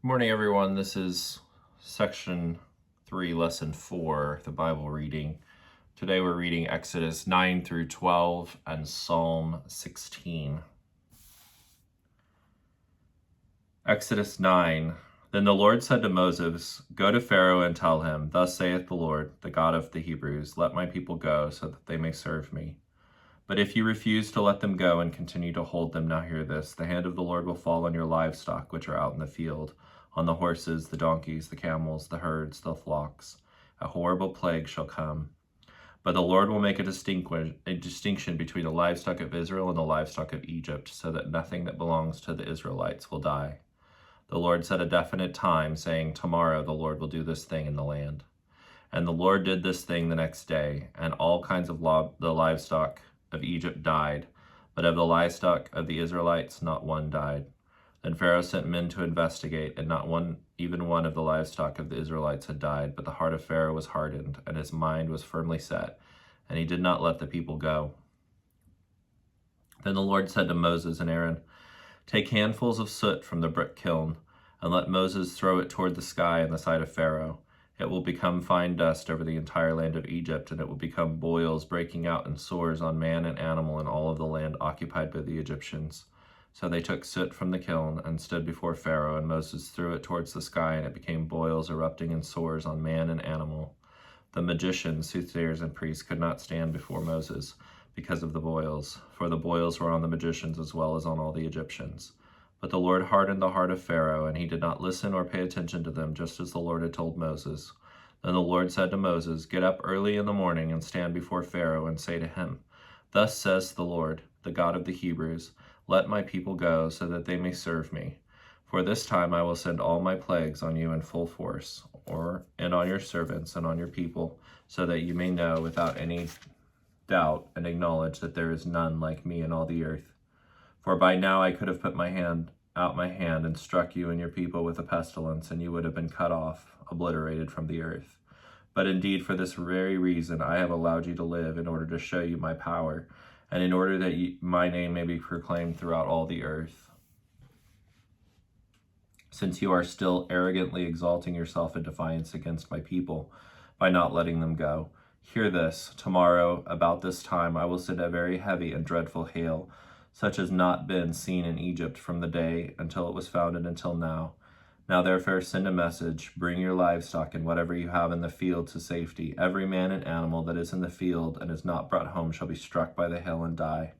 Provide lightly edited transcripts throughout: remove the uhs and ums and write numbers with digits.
Good morning, everyone. This is section 3, lesson 4, the Bible reading. Today we're reading Exodus 9 through 12 and Psalm 16. Exodus 9. Then the Lord said to Moses, "Go to Pharaoh and tell him, 'Thus saith the Lord, the God of the Hebrews, let my people go, so that they may serve me.' But if you refuse to let them go and continue to hold them, now hear this, the hand of the Lord will fall on your livestock which are out in the field, on the horses, the donkeys, the camels, the herds, the flocks. A horrible plague shall come. But the Lord will make a distinction between the livestock of Israel and the livestock of Egypt, so that nothing that belongs to the Israelites will die. The Lord set a definite time, saying, 'Tomorrow the Lord will do this thing in the land.' And the Lord did this thing the next day, and all kinds of the livestock of Egypt died, but of the livestock of the Israelites not one died. Then Pharaoh sent men to investigate, and not one, even one of the livestock of the Israelites had died, but the heart of Pharaoh was hardened, and his mind was firmly set, and he did not let the people go. Then the Lord said to Moses and Aaron, 'Take handfuls of soot from the brick kiln, and let Moses throw it toward the sky in the sight of Pharaoh. It will become fine dust over the entire land of Egypt, and it will become boils breaking out in sores on man and animal in all of the land occupied by the Egyptians.' So they took soot from the kiln and stood before Pharaoh, and Moses threw it towards the sky, and it became boils erupting in sores on man and animal. The magicians, soothsayers, and priests could not stand before Moses because of the boils, for the boils were on the magicians as well as on all the Egyptians. But the Lord hardened the heart of Pharaoh, and he did not listen or pay attention to them, just as the Lord had told Moses. Then the Lord said to Moses, 'Get up early in the morning and stand before Pharaoh and say to him, 'Thus says the Lord, the God of the Hebrews, let my people go, so that they may serve me. For this time I will send all my plagues on you in full force, and on your servants and on your people, so that you may know without any doubt and acknowledge that there is none like me in all the earth. For by now I could have put my hand and struck you and your people with a pestilence, and you would have been cut off, obliterated from the earth. But indeed, for this very reason I have allowed you to live, in order to show you my power, and in order that my name may be proclaimed throughout all the earth. Since you are still arrogantly exalting yourself in defiance against my people by not letting them go, hear this: tomorrow, about this time, I will send a very heavy and dreadful hail, such as has not been seen in Egypt from the day until it was founded until now. Now therefore send a message, bring your livestock and whatever you have in the field to safety. Every man and animal that is in the field and is not brought home shall be struck by the hail and die.'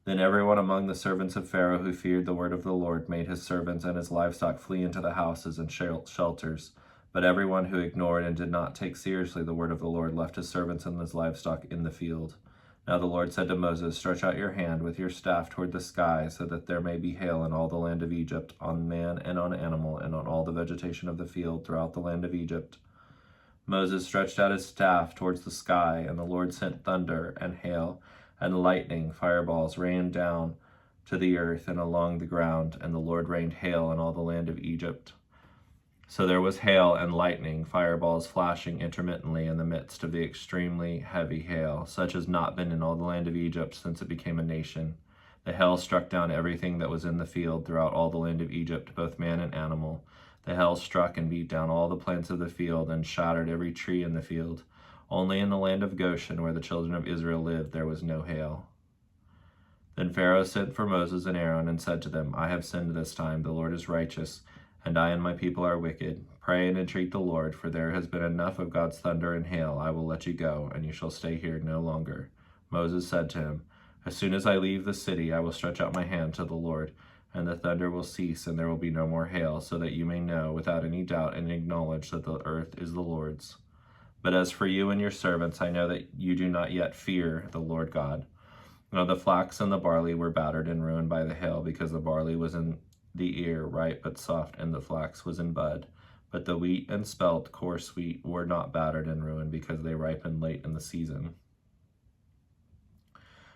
Then everyone among the servants of Pharaoh who feared the word of the Lord made his servants and his livestock flee into the houses and shelters. But everyone who ignored and did not take seriously the word of the Lord left his servants and his livestock in the field. Now the Lord said to Moses, 'Stretch out your hand with your staff toward the sky, so that there may be hail in all the land of Egypt, on man and on animal, and on all the vegetation of the field throughout the land of Egypt.' Moses stretched out his staff towards the sky, and the Lord sent thunder and hail, and lightning, fireballs rained down to the earth and along the ground, and the Lord rained hail on all the land of Egypt. So there was hail and lightning, fireballs flashing intermittently in the midst of the extremely heavy hail, such as has not been in all the land of Egypt since it became a nation. The hail struck down everything that was in the field throughout all the land of Egypt, both man and animal. The hail struck and beat down all the plants of the field and shattered every tree in the field. Only in the land of Goshen, where the children of Israel lived, there was no hail. Then Pharaoh sent for Moses and Aaron and said to them, 'I have sinned this time. The Lord is righteous, and I and my people are wicked. Pray and entreat the Lord, for there has been enough of God's thunder and hail. I will let you go, and you shall stay here no longer.' Moses said to him, 'As soon as I leave the city, I will stretch out my hand to the Lord, and the thunder will cease, and there will be no more hail, so that you may know without any doubt and acknowledge that the earth is the Lord's. But as for you and your servants, I know that you do not yet fear the Lord God.' Now the flax and the barley were battered and ruined by the hail, because the barley was in the ear, ripe but soft, and the flax was in bud. But the wheat and spelt, coarse wheat, were not battered and ruined, because they ripened late in the season.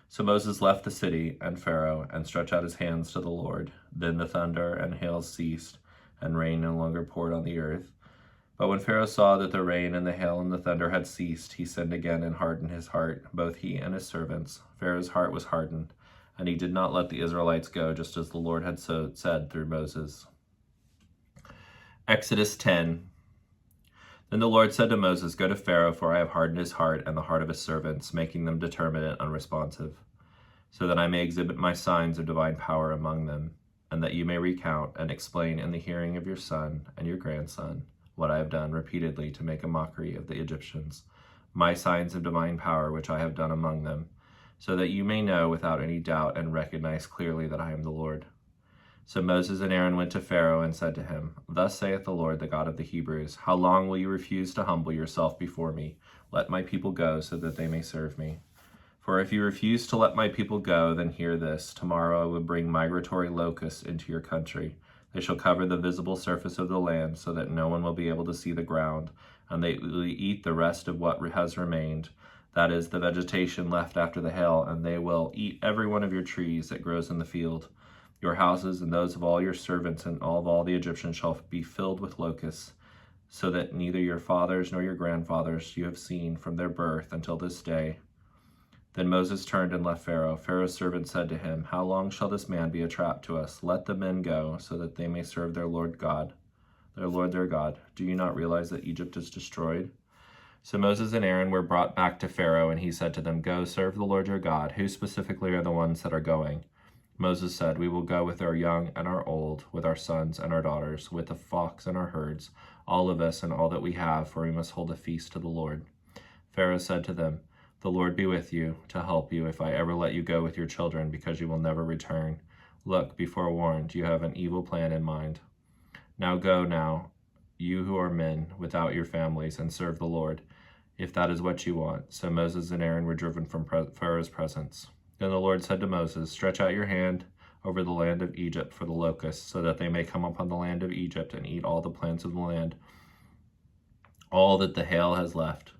So Moses left the city and Pharaoh, and stretched out his hands to the Lord. Then the thunder and hail ceased, and rain no longer poured on the earth. But when Pharaoh saw that the rain and the hail and the thunder had ceased, he sinned again and hardened his heart, both he and his servants. Pharaoh's heart was hardened, and he did not let the Israelites go, just as the Lord had said through Moses. Exodus 10. Then the Lord said to Moses, Go to Pharaoh, for I have hardened his heart and the heart of his servants, making them determined and unresponsive, so that I may exhibit my signs of divine power among them, and that you may recount and explain in the hearing of your son and your grandson what I have done repeatedly to make a mockery of the Egyptians, my signs of divine power which I have done among them, so that you may know without any doubt and recognize clearly that I am the Lord. So Moses and Aaron went to Pharaoh and said to him, Thus saith the Lord, the God of the Hebrews, How long will you refuse to humble yourself before me? Let my people go, so that they may serve me. For if you refuse to let my people go, then hear this. Tomorrow I will bring migratory locusts into your country. They shall cover the visible surface of the land, so that no one will be able to see the ground, and they will eat the rest of what has remained, that is, the vegetation left after the hail, and they will eat every one of your trees that grows in the field. Your houses and those of all your servants and all the Egyptians shall be filled with locusts, so that neither your fathers nor your grandfathers you have seen from their birth until this day. Then Moses turned and left Pharaoh. Pharaoh's servant said to him, How long shall this man be a trap to us? Let the men go, so that they may serve their Lord their God. Do you not realize that Egypt is destroyed? So Moses and Aaron were brought back to Pharaoh, and he said to them, Go, serve the Lord your God. Who specifically are the ones that are going? Moses said, We will go with our young and our old, with our sons and our daughters, with the flocks and our herds, all of us and all that we have, for we must hold a feast to the Lord. Pharaoh said to them, The Lord be with you, to help you, if I ever let you go with your children, because you will never return. Look, be forewarned, you have an evil plan in mind. Now go now, you who are men, without your families, and serve the Lord, if that is what you want. So Moses and Aaron were driven from Pharaoh's presence. Then the Lord said to Moses, Stretch out your hand over the land of Egypt for the locusts, so that they may come upon the land of Egypt and eat all the plants of the land, all that the hail has left.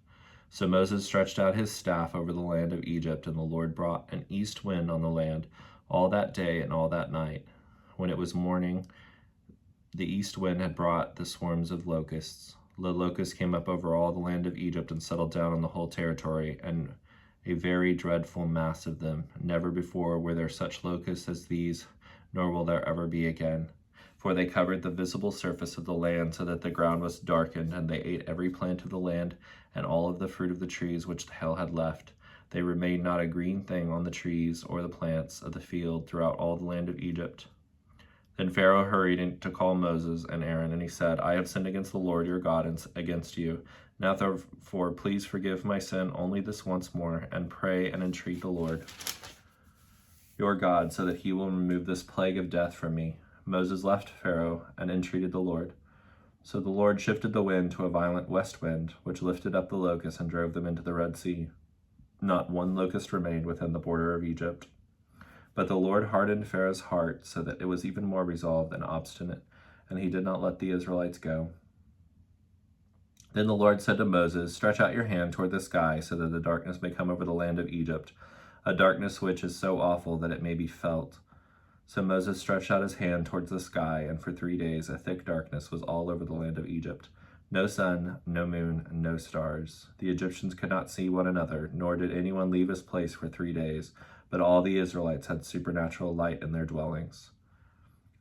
So Moses stretched out his staff over the land of Egypt, and the Lord brought an east wind on the land all that day and all that night. When it was morning, the east wind had brought the swarms of locusts. The locusts came up over all the land of Egypt and settled down on the whole territory, and a very dreadful mass of them. Never before were there such locusts as these, nor will there ever be again. For they covered the visible surface of the land, so that the ground was darkened, and they ate every plant of the land, and all of the fruit of the trees which the hail had left. There remained not a green thing on the trees or the plants of the field throughout all the land of Egypt. Then Pharaoh hurried to call Moses and Aaron, and he said, I have sinned against the Lord your God and against you. Now therefore please forgive my sin only this once more, and pray and entreat the Lord your God, so that he will remove this plague of death from me. Moses left Pharaoh and entreated the Lord. So the Lord shifted the wind to a violent west wind, which lifted up the locusts and drove them into the Red Sea. Not one locust remained within the border of Egypt. But the Lord hardened Pharaoh's heart, so that it was even more resolved and obstinate, and he did not let the Israelites go. Then the Lord said to Moses, Stretch out your hand toward the sky, so that the darkness may come over the land of Egypt, a darkness which is so awful that it may be felt. So Moses stretched out his hand towards the sky, and for 3 days a thick darkness was all over the land of Egypt. No sun, no moon, no stars. The Egyptians could not see one another, nor did anyone leave his place for 3 days, but all the Israelites had supernatural light in their dwellings.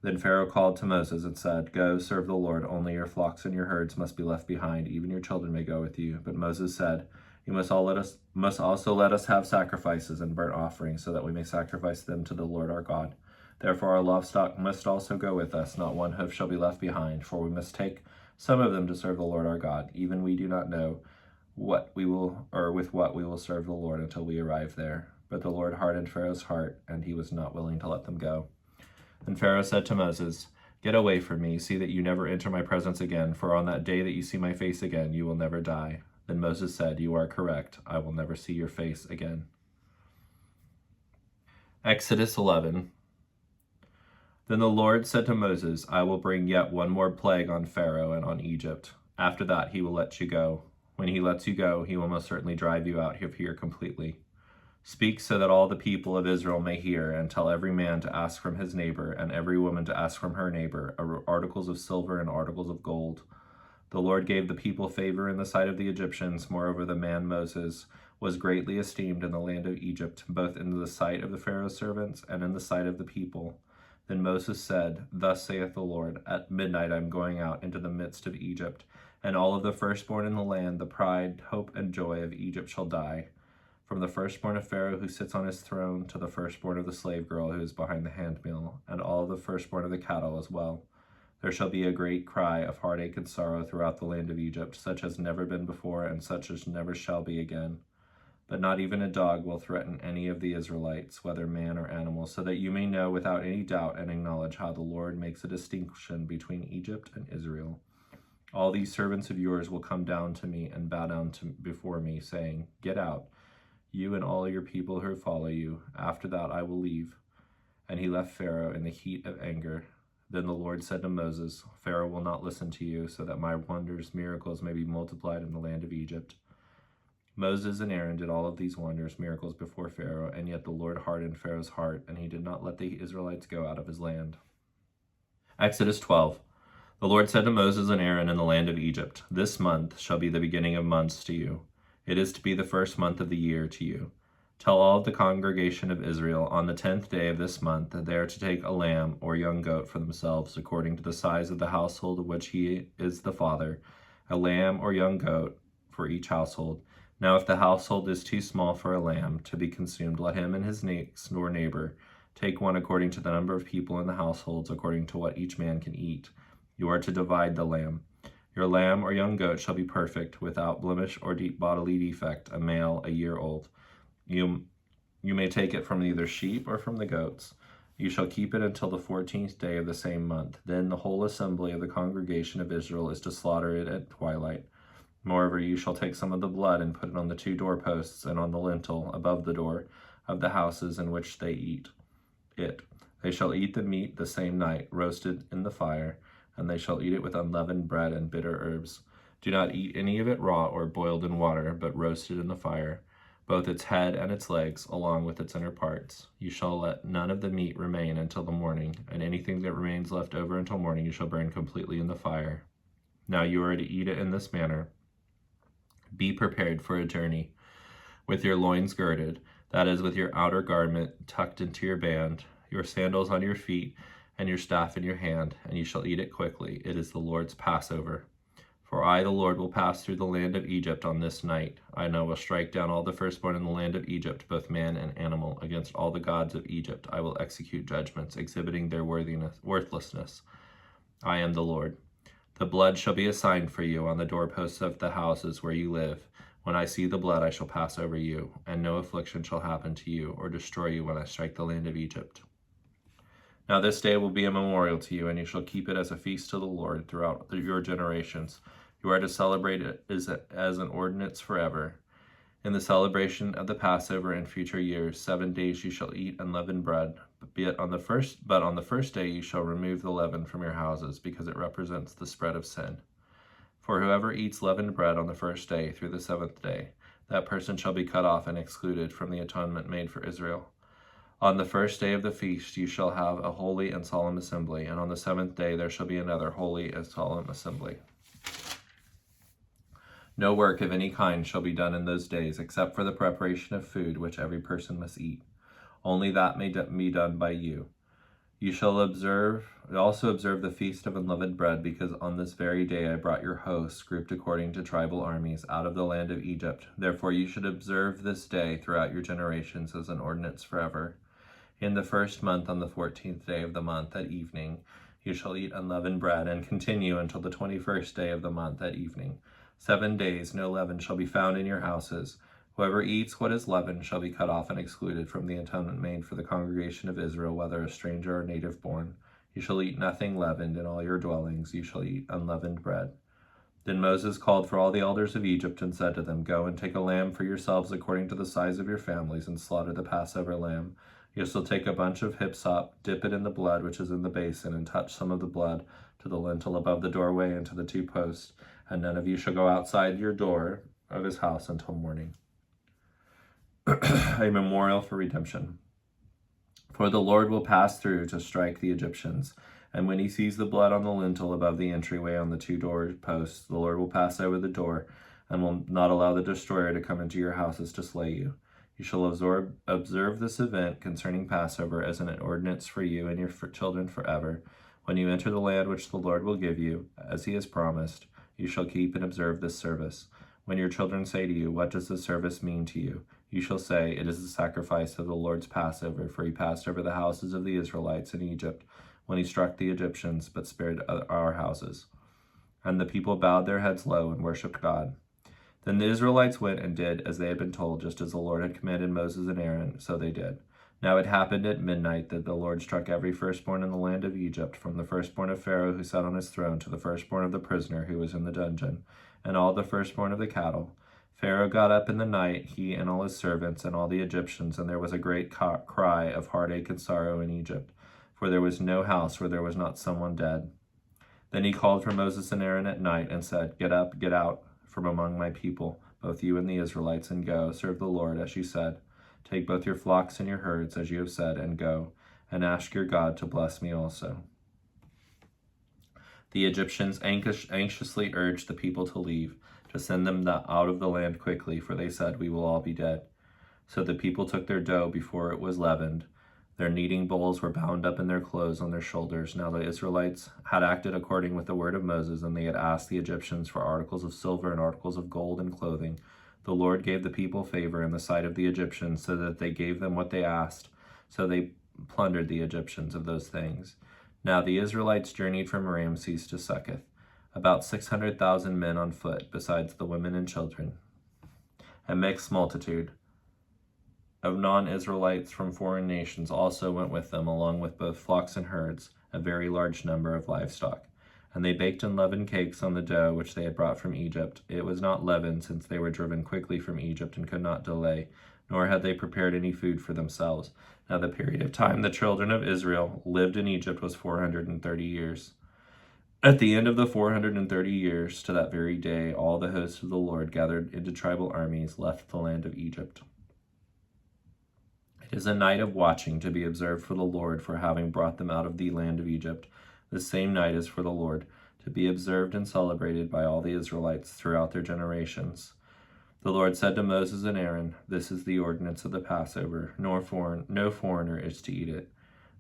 Then Pharaoh called to Moses and said, Go, serve the Lord, only your flocks and your herds must be left behind, even your children may go with you. But Moses said, You must also let us have sacrifices and burnt offerings, so that we may sacrifice them to the Lord our God. Therefore our livestock must also go with us, not one hoof shall be left behind, for we must take some of them to serve the Lord our God. Even we do not know with what we will serve the Lord until we arrive there. But the Lord hardened Pharaoh's heart, and he was not willing to let them go. And Pharaoh said to Moses, Get away from me, see that you never enter my presence again, for on that day that you see my face again, you will never die. Then Moses said, You are correct, I will never see your face again. Exodus 11. Then the Lord said to Moses, I will bring yet one more plague on Pharaoh and on Egypt. After that he will let you go. When he lets you go, he will most certainly drive you out of here completely. Speak so that all the people of Israel may hear, and tell every man to ask from his neighbor, and every woman to ask from her neighbor, articles of silver and articles of gold. The Lord gave the people favor in the sight of the Egyptians. Moreover, the man Moses was greatly esteemed in the land of Egypt, both in the sight of the Pharaoh's servants and in the sight of the people. Then Moses said, Thus saith the Lord, At midnight I am going out into the midst of Egypt, and all of the firstborn in the land, the pride, hope, and joy of Egypt shall die. From the firstborn of Pharaoh who sits on his throne to the firstborn of the slave girl who is behind the handmill, and all of the firstborn of the cattle as well. There shall be a great cry of heartache and sorrow throughout the land of Egypt, such as never been before, and such as never shall be again. But not even a dog will threaten any of the Israelites, whether man or animal, so that you may know without any doubt and acknowledge how the Lord makes a distinction between Egypt and Israel. All these servants of yours will come down to me and bow down before me, saying, Get out, you and all your people who follow you. After that I will leave. And he left Pharaoh in the heat of anger. Then the Lord said to Moses, Pharaoh will not listen to you, so that my wonders, miracles may be multiplied in the land of Egypt. Moses and Aaron did all of these wonders, miracles before Pharaoh, and yet the Lord hardened Pharaoh's heart, and he did not let the Israelites go out of his land. Exodus 12. The Lord said to Moses and Aaron in the land of Egypt, This month shall be the beginning of months to you. It is to be the first month of the year to you. Tell all of the congregation of Israel on the 10th day of this month that they are to take a lamb or young goat for themselves, according to the size of the household of which he is the father, a lamb or young goat for each household. Now if the household is too small for a lamb to be consumed, let him and his next door neighbor take one according to the number of people in the households, according to what each man can eat. You are to divide the lamb. Your lamb or young goat shall be perfect, without blemish or deep bodily defect, a male, a year old. You may take it from either sheep or from the goats. You shall keep it until the 14th day of the same month. Then the whole assembly of the congregation of Israel is to slaughter it at twilight. Moreover, you shall take some of the blood and put it on the 2 doorposts and on the lintel above the door of the houses in which they eat it. They shall eat the meat the same night, roasted in the fire, and they shall eat it with unleavened bread and bitter herbs. Do not eat any of it raw or boiled in water, but roasted in the fire, both its head and its legs, along with its inner parts. You shall let none of the meat remain until the morning, and anything that remains left over until morning you shall burn completely in the fire. Now you are to eat it in this manner. Be prepared for a journey, with your loins girded, that is, with your outer garment tucked into your band, your sandals on your feet, and your staff in your hand, and you shall eat it quickly. It is the Lord's Passover. For I, the Lord, will pass through the land of Egypt on this night. I will strike down all the firstborn in the land of Egypt, both man and animal. Against all the gods of Egypt I will execute judgments, exhibiting their worthlessness. I am the Lord. The blood shall be a sign for you on the doorposts of the houses where you live. When I see the blood, I shall pass over you, and no affliction shall happen to you or destroy you when I strike the land of Egypt. Now this day will be a memorial to you, and you shall keep it as a feast to the Lord throughout your generations. You are to celebrate it as an ordinance forever. In the celebration of the Passover in future years, 7 days you shall eat unleavened bread, but on the first day you shall remove the leaven from your houses, because it represents the spread of sin. For whoever eats leavened bread on the first day through the 7th day, that person shall be cut off and excluded from the atonement made for Israel. On the first day of the feast you shall have a holy and solemn assembly, and on the 7th day there shall be another holy and solemn assembly. No work of any kind shall be done in those days, except for the preparation of food which every person must eat. Only that may be done by you. You shall also observe the feast of unleavened bread, because on this very day I brought your hosts, grouped according to tribal armies, out of the land of Egypt. Therefore you should observe this day throughout your generations as an ordinance forever. In the first month, on the 14th day of the month at evening, you shall eat unleavened bread, and continue until the 21st day of the month at evening. 7 days no leaven shall be found in your houses. Whoever eats what is leavened shall be cut off and excluded from the atonement made for the congregation of Israel, whether a stranger or native born. You shall eat nothing leavened in all your dwellings. You shall eat unleavened bread. Then Moses called for all the elders of Egypt and said to them, Go and take a lamb for yourselves according to the size of your families, and slaughter the Passover lamb. You shall take a bunch of hyssop, dip it in the blood which is in the basin, and touch some of the blood to the lintel above the doorway and to the 2 posts. And none of you shall go outside your door of his house until morning. A memorial for redemption. For the Lord will pass through to strike the Egyptians, and when he sees the blood on the lintel above the entryway on the 2 door posts, the Lord will pass over the door and will not allow the destroyer to come into your houses to slay you. You shall observe this event concerning Passover as an ordinance for you and your children forever. When you enter the land which the Lord will give you, as he has promised, you shall keep and observe this service. When your children say to you, what does this service mean to you? You shall say, it is the sacrifice of the Lord's Passover, for he passed over the houses of the Israelites in Egypt when he struck the Egyptians, but spared our houses. And the people bowed their heads low and worshipped God. Then the Israelites went and did as they had been told, just as the Lord had commanded Moses and Aaron, so they did. Now it happened at midnight that the Lord struck every firstborn in the land of Egypt, from the firstborn of Pharaoh who sat on his throne to the firstborn of the prisoner who was in the dungeon, and all the firstborn of the cattle. Pharaoh got up in the night, he and all his servants and all the Egyptians, and there was a great cry of heartache and sorrow in Egypt, for there was no house where there was not someone dead. Then he called for Moses and Aaron at night and said, get up, get out from among my people, both you and the Israelites, and go, serve the Lord as you said. Take both your flocks and your herds, as you have said, and go, and ask your God to bless me also. The Egyptians anxiously urged the people to leave, to send them out of the land quickly, for they said, we will all be dead. So the people took their dough before it was leavened. Their kneading bowls were bound up in their clothes on their shoulders. Now the Israelites had acted according with the word of Moses, and they had asked the Egyptians for articles of silver and articles of gold and clothing. The Lord gave the people favor in the sight of the Egyptians, so that they gave them what they asked. So they plundered the Egyptians of those things. Now the Israelites journeyed from Ramses to Succoth, about 600,000 men on foot, besides the women and children. A mixed multitude of non-Israelites from foreign nations also went with them, along with both flocks and herds, a very large number of livestock. And they baked unleavened cakes on the dough which they had brought from Egypt. It was not leavened, since they were driven quickly from Egypt and could not delay, nor had they prepared any food for themselves. Now the period of time the children of Israel lived in Egypt was 430 years. At the end of the 430 years, to that very day, all the hosts of the Lord gathered into tribal armies left the land of Egypt. It is a night of watching to be observed for the Lord, for having brought them out of the land of Egypt. The same night is for the Lord, to be observed and celebrated by all the Israelites throughout their generations. The Lord said to Moses and Aaron, this is the ordinance of the Passover. No foreigner is to eat it,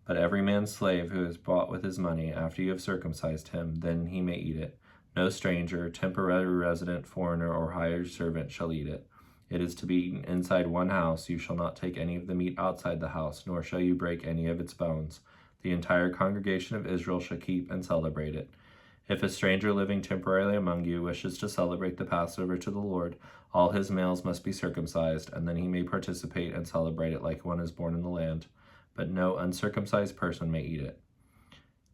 but every man's slave who is bought with his money, after you have circumcised him, then he may eat it. No stranger, temporary resident, foreigner, or hired servant shall eat it. It is to be eaten inside one house. You shall not take any of the meat outside the house, nor shall you break any of its bones. The entire congregation of Israel shall keep and celebrate it. If a stranger living temporarily among you wishes to celebrate the Passover to the Lord, all his males must be circumcised, and then he may participate and celebrate it like one is born in the land. But no uncircumcised person may eat it.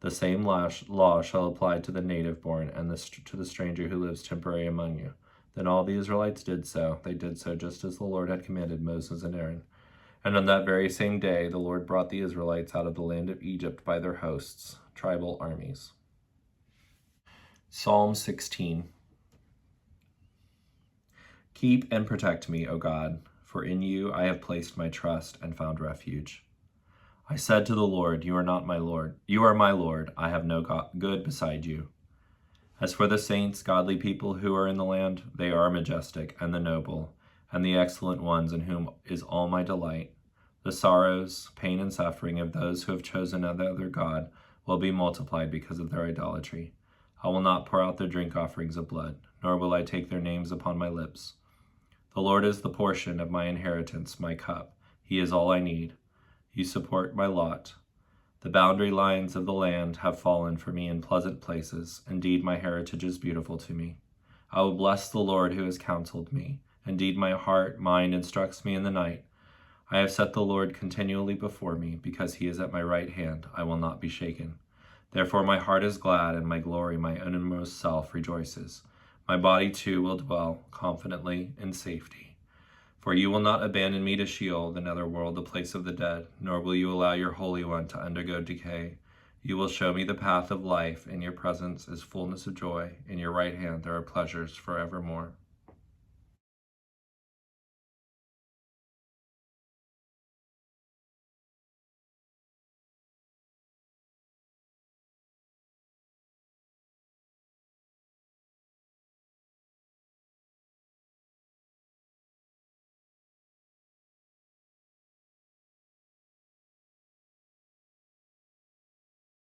The same law shall apply to the native born and to the stranger who lives temporarily among you. Then all the Israelites did so. They did so just as the Lord had commanded Moses and Aaron. And on that very same day, the Lord brought the Israelites out of the land of Egypt by their hosts, tribal armies. Psalm 16. Keep and protect me, O God, for in you I have placed my trust and found refuge. I said to the Lord, you are not my Lord. You are my Lord. I have no good beside you. As for the saints, godly people who are in the land, they are majestic and the noble, and the excellent ones in whom is all my delight. The sorrows, pain, and suffering of those who have chosen another God will be multiplied because of their idolatry. I will not pour out their drink offerings of blood, nor will I take their names upon my lips. The Lord is the portion of my inheritance, my cup. He is all I need. You support my lot. The boundary lines of the land have fallen for me in pleasant places. Indeed, my heritage is beautiful to me. I will bless the Lord who has counseled me. Indeed, my mind instructs me in the night. I have set the Lord continually before me. Because he is at my right hand, I will not be shaken. Therefore my heart is glad, and my glory, my innermost self, rejoices. My body too will dwell confidently in safety. For you will not abandon me to Sheol, the netherworld, the place of the dead, nor will you allow your Holy One to undergo decay. You will show me the path of life. In your presence is fullness of joy. In your right hand there are pleasures forevermore.